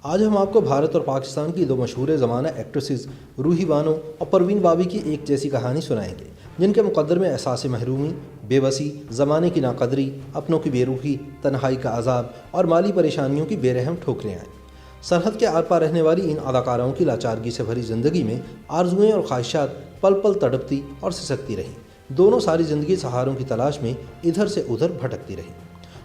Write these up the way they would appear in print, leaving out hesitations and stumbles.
آج ہم آپ کو بھارت اور پاکستان کی دو مشہور زمانہ ایکٹریسز روحی بانو اور پروین بابی کی ایک جیسی کہانی سنائیں گے، جن کے مقدر میں احساس محرومی، بے بسی، زمانے کی ناقدری، اپنوں کی بے روحی، تنہائی کا عذاب اور مالی پریشانیوں کی بے رحم ٹھوکریں آئیں۔ سرحد کے آر پار رہنے والی ان اداکاراؤں کی لاچارگی سے بھری زندگی میں آرزوئیں اور خواہشات پل پل تڑپتی اور سسکتی رہیں۔ دونوں ساری زندگی سہاروں کی تلاش میں ادھر سے ادھر بھٹکتی رہیں۔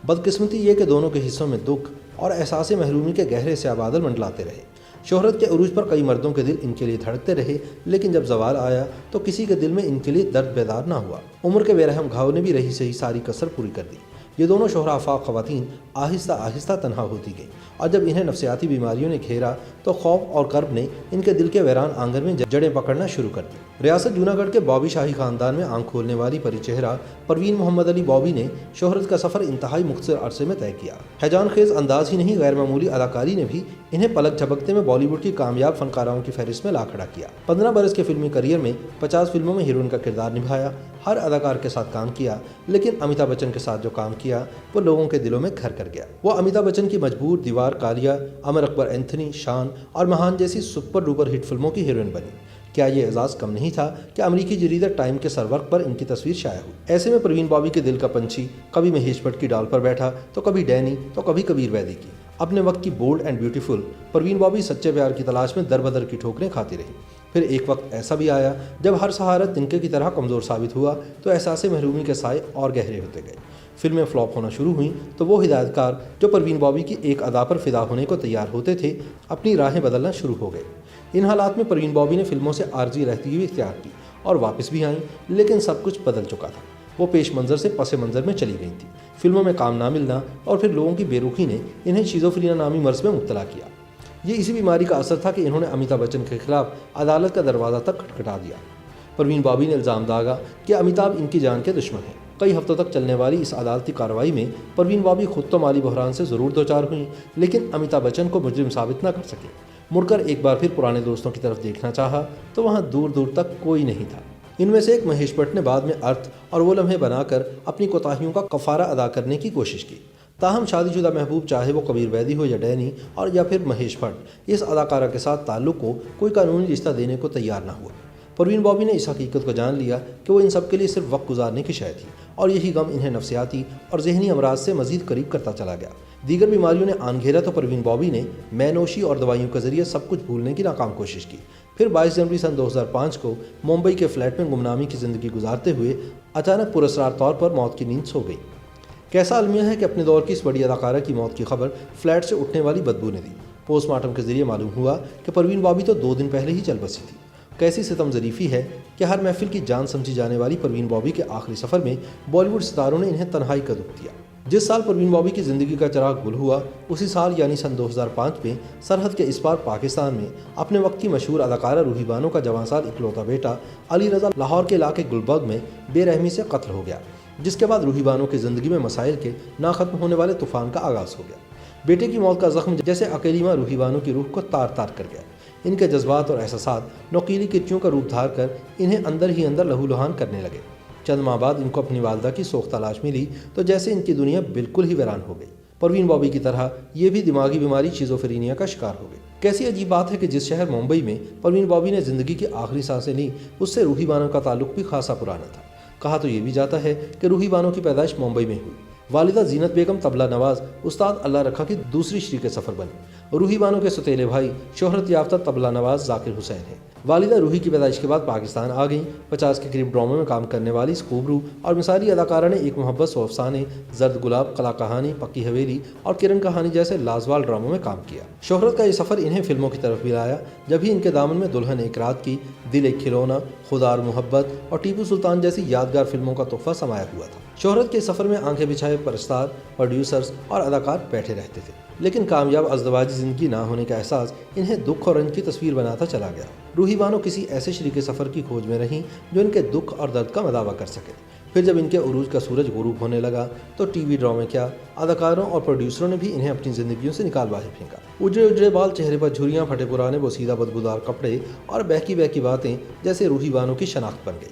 بدقسمتی یہ کہ دونوں کے حصوں میں دکھ اور احساس محرومی کے گہرے سیاہ بادل منڈلاتے رہے۔ شہرت کے عروج پر کئی مردوں کے دل ان کے لیے دھڑکتے رہے، لیکن جب زوال آیا تو کسی کے دل میں ان کے لیے درد بیدار نہ ہوا۔ عمر کے بے رحم گھاؤ نے بھی رہی سہی ساری کسر پوری کر دی۔ یہ دونوں شہرا آفاق خواتین آہستہ آہستہ تنہا ہوتی گئیں، اور جب انہیں نفسیاتی بیماریوں نے گھیرا تو خوف اور کرب نے ان کے دل کے ویران آنگن میں جڑیں پکڑنا شروع کر دی۔ ریاست جوناگڑھ گڑھ کے بابی شاہی خاندان میں آنکھ کھولنے والی پری چہرہ پروین محمد علی بابی نے شہرت کا سفر انتہائی مختصر عرصے میں طے کیا۔ ہیجان خیز انداز ہی نہیں، غیر معمولی اداکاری نے بھی انہیں پلک جھپکتے میں بالی ووڈ کی کامیاب فنکاراؤں کی فہرست میں لا کھڑا کیا۔ 15 برس کے فلمی کیریئر میں 50 فلموں میں ہیروئن کا کردار نبھایا، ہر اداکار کے ساتھ کام کیا، لیکن امیتابھ بچن کے ساتھ جو کام کیا وہ لوگوں کے دلوں میں گھر کر گیا۔ وہ امیتابھ بچن کی مجبور، دیوار، کالیا، امر اکبر اینتھنی، شان اور مہان جیسی سپر ڈوپر ہٹ فلموں کی ہیروئن بنی۔ کیا یہ اعزاز کم نہیں تھا کہ امریکی جریدہ ٹائم کے سرورق پر ان کی تصویر شائع ہوئی؟ ایسے میں پروین بابی کے دل کا پنچھی کبھی مہیش بھٹ کی ڈال پر بیٹھا تو کبھی ڈینی تو کبھی کبیر ویدی کی۔ اپنے وقت کی بولڈ اینڈ بیوٹیفل پروین بابی سچے پیار کی تلاش میں در بدر کی ٹھوکریں کھاتی رہی۔ پھر ایک وقت ایسا بھی آیا جب ہر سہارا تنکے کی طرح کمزور ثابت ہوا تو احساس محرومی کے سائے اور گہرے ہوتے گئے۔ فلمیں فلاپ ہونا شروع ہوئیں تو وہ ہدایت کار جو پروین بابی کی ایک ادا پر فدا ہونے کو تیار ہوتے تھے، اپنی راہیں بدلنا شروع ہو گئے۔ ان حالات میں پروین بابی نے فلموں سے عارضی رہتی ہوئی اختیار کی اور واپس بھی آئیں، لیکن سب کچھ بدل چکا تھا۔ وہ پیش منظر سے پس منظر میں چلی گئی تھی۔ فلموں میں کام نہ ملنا اور پھر لوگوں کی بے روحی نے انہیں شیزوفرینیا نامی مرض میں مبتلا کیا۔ یہ اسی بیماری کا اثر تھا کہ انہوں نے امیتابھ بچن کے خلاف عدالت کا دروازہ تک کھٹکھٹا دیا۔ پروین بابی نے الزام داغا کہ امیتابھ ان کی جان کے دشمن ہیں۔ کئی ہفتوں تک چلنے والی اس عدالتی کارروائی میں پروین بابی خود تو مالی بحران سے ضرور دوچار ہوئیں، لیکن امیتابھ بچن کو مجرم ثابت نہ کر سکے۔ مڑ کر ایک بار پھر پرانے دوستوں کی طرف دیکھنا چاہا تو وہاں دور دور تک کوئی نہیں تھا۔ ان میں سے ایک مہیش بھٹ نے بعد میں ارتھ اور وہ لمحے بنا کر اپنی کوتاہیوں کا کفارہ ادا کرنے کی کوشش کی۔ تاہم شادی شدہ محبوب، چاہے وہ کبیر ویدی ہو یا ڈینی اور یا پھر مہیش بھٹ، اس اداکارہ کے ساتھ تعلق کو کوئی قانونی رشتہ دینے کو تیار نہ ہوا۔ پروین بابی نے اس حقیقت کو جان لیا کہ وہ ان سب کے لیے صرف وقت گزارنے کی شے تھی، اور یہی غم انہیں نفسیاتی اور ذہنی امراض سے مزید قریب کرتا چلا گیا۔ دیگر بیماریوں نے آن گھیرا تو پروین بابی نے مے نوشی اور دوائیوں کے ذریعے سب کچھ بھولنے کی ناکام کوشش کی۔ پھر 22 جنوری سن 2005 کو ممبئی کے فلیٹ میں گمنامی کی زندگی گزارتے ہوئے اچانک پراسرار طور پر موت کی نیند سو گئی۔ کیسا المیہ ہے کہ اپنے دور کی اس بڑی اداکارہ کی موت کی خبر فلیٹ سے اٹھنے والی بدبو نے دی۔ پوسٹ مارٹم کے ذریعے معلوم ہوا کہ پروین بابی تو 2 دن پہلے ہی چل بسی تھی۔ کیسی ستم ظریفی ہے کہ ہر محفل کی جان سمجھی جانے والی پروین بابی کے آخری سفر میں بالی ووڈ ستاروں نے انہیں تنہائی کا دکھ دیا۔ جس سال پروین بابی کی زندگی کا چراغ گل ہوا، اسی سال یعنی سن 2005 میں سرحد کے اس پار پاکستان میں اپنے وقت کی مشہور اداکارہ روحی بانو کا جوان سال اکلوتا بیٹا علی رضا لاہور کے علاقے گلبرگ میں بے رحمی سے قتل ہو گیا، جس کے بعد روحی بانو کی زندگی میں مسائل کے نہ ختم ہونے والے طوفان کا آغاز ہو گیا۔ بیٹے کی موت کا زخم جیسے اکیلی ماں روحی بانو کی روح کو تار تار کر گیا۔ ان کے جذبات اور احساسات نوکیلی کرچیوں کا روپ دھار کر انہیں اندر ہی اندر لہو لہان کرنے لگے۔ چند ماہ بعد ان کو اپنی والدہ کی سوگ تلاش ملی تو جیسے ان کی دنیا بالکل ہی ویران ہو گئی۔ پروین بابی کی طرح یہ بھی دماغی بیماری شیزوفرینیا کا شکار ہو گئی۔ کیسی عجیب بات ہے کہ جس شہر ممبئی میں پروین بابی نے زندگی کی آخری سانسیں لی، اس سے روحی بانو کا تعلق بھی خاصا پرانا تھا۔ کہا تو یہ بھی جاتا ہے کہ روحی بانو کی پیدائش ممبئی میں ہوئی۔ والدہ زینت بیگم طبلہ نواز استاد اللہ رکھا کی دوسری شریک سفر بنی۔ روحی بانو کے سوتیلے بھائی شہرت یافتہ طبلہ نواز ذاکر حسین ہیں۔ والدہ روحی کی پیدائش کے بعد پاکستان آ گئیں۔ 50 کے قریب ڈراموں میں کام کرنے والی اس خوبرو اور مثالی اداکارہ نے ایک محبت، سو افسانے، زرد گلاب، قلعہ کہانی، پکی حویلی اور کرن کہانی جیسے لازوال ڈراموں میں کام کیا۔ شہرت کا یہ سفر انہیں فلموں کی طرف بھی لایا، جب ہی ان کے دامن میں دلہن ایک رات کی، دل ایک کھلونا، خدا اور محبت اور ٹیپو سلطان جیسی یادگار فلموں کا تحفہ سمایا ہوا تھا۔ شہرت کے سفر میں آنکھیں بچھائے پرستار، پروڈیوسرز اور اداکار بیٹھے رہتے تھے، لیکن کامیاب ازدواجی زندگی نہ ہونے کا احساس انہیں دکھ اور رنج کی تصویر بناتا چلا گیا۔ روحی بانو کسی ایسے شریک سفر کی کھوج میں رہیں جو ان کے دکھ اور درد کا مداوع کر سکے۔ پھر جب ان کے عروج کا سورج غروب ہونے لگا تو ٹی وی ڈرامے کیا، اداکاروں اور پروڈیوسروں نے بھی انہیں اپنی زندگیوں سے نکال باہر پھینکا۔ اجڑے اجڑے بال، چہرے پر جھریاں، پھٹے پرانے بوسیدہ بدبودار کپڑے اور بہکی بہکی باتیں جیسے روحی بانو کی شناخت بن گئی۔